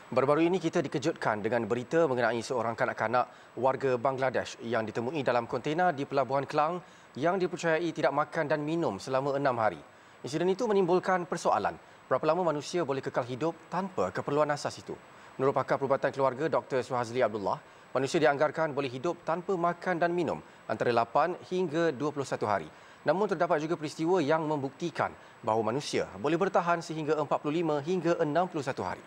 Baru-baru ini kita dikejutkan dengan berita mengenai seorang kanak-kanak warga Bangladesh yang ditemui dalam kontena di Pelabuhan Kelang yang dipercayai tidak makan dan minum selama 6 hari. Insiden itu menimbulkan persoalan, berapa lama manusia boleh kekal hidup tanpa keperluan asas itu? Menurut pakar perubatan keluarga Dr. Suhazli Abdullah, manusia dianggarkan boleh hidup tanpa makan dan minum antara 8 hingga 21 hari. Namun terdapat juga peristiwa yang membuktikan bahawa manusia boleh bertahan sehingga 45 hingga 61 hari.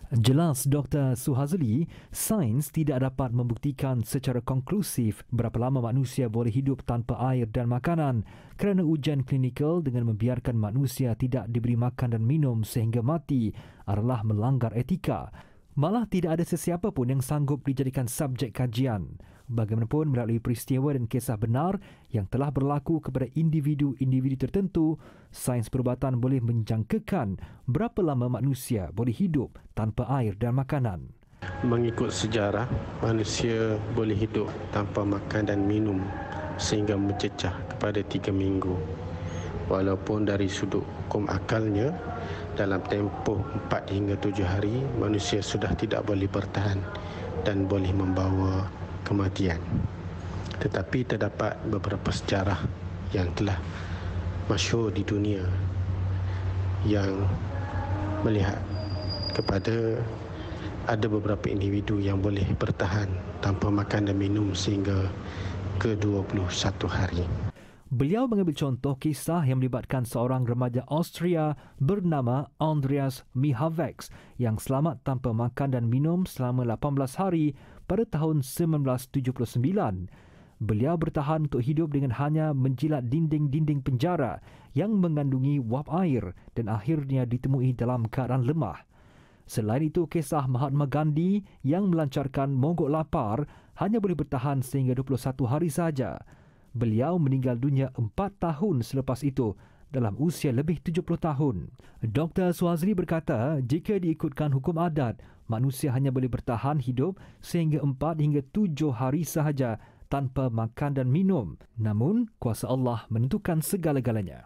Jelas Dr. Suhazli, sains tidak dapat membuktikan secara konklusif berapa lama manusia boleh hidup tanpa air dan makanan kerana ujian klinikal dengan membiarkan manusia tidak diberi makan dan minum sehingga mati adalah melanggar etika. Malah tidak ada sesiapa pun yang sanggup dijadikan subjek kajian. Bagaimanapun melalui peristiwa dan kisah benar yang telah berlaku kepada individu-individu tertentu, sains perubatan boleh menjangkakan berapa lama manusia boleh hidup tanpa air dan makanan. Mengikut sejarah, manusia boleh hidup tanpa makan dan minum sehingga mencecah kepada 3 minggu. Walaupun dari sudut hukum akalnya, dalam tempoh 4 hingga 7 hari, manusia sudah tidak boleh bertahan dan boleh membawa kematian. Tetapi terdapat beberapa sejarah yang telah masyhur di dunia yang melihat kepada ada beberapa individu yang boleh bertahan tanpa makan dan minum sehingga ke 21 hari. Beliau mengambil contoh kisah yang melibatkan seorang remaja Austria bernama Andreas Mihavex yang selamat tanpa makan dan minum selama 18 hari pada tahun 1979. Beliau bertahan untuk hidup dengan hanya menjilat dinding-dinding penjara yang mengandungi wap air dan akhirnya ditemui dalam keadaan lemah. Selain itu, kisah Mahatma Gandhi yang melancarkan mogok lapar hanya boleh bertahan sehingga 21 hari saja. Beliau meninggal dunia 4 tahun selepas itu dalam usia lebih 70 tahun. Dr. Suhazli berkata, jika diikutkan hukum adat, manusia hanya boleh bertahan hidup sehingga 4 hingga 7 hari sahaja tanpa makan dan minum. Namun, kuasa Allah menentukan segala-galanya.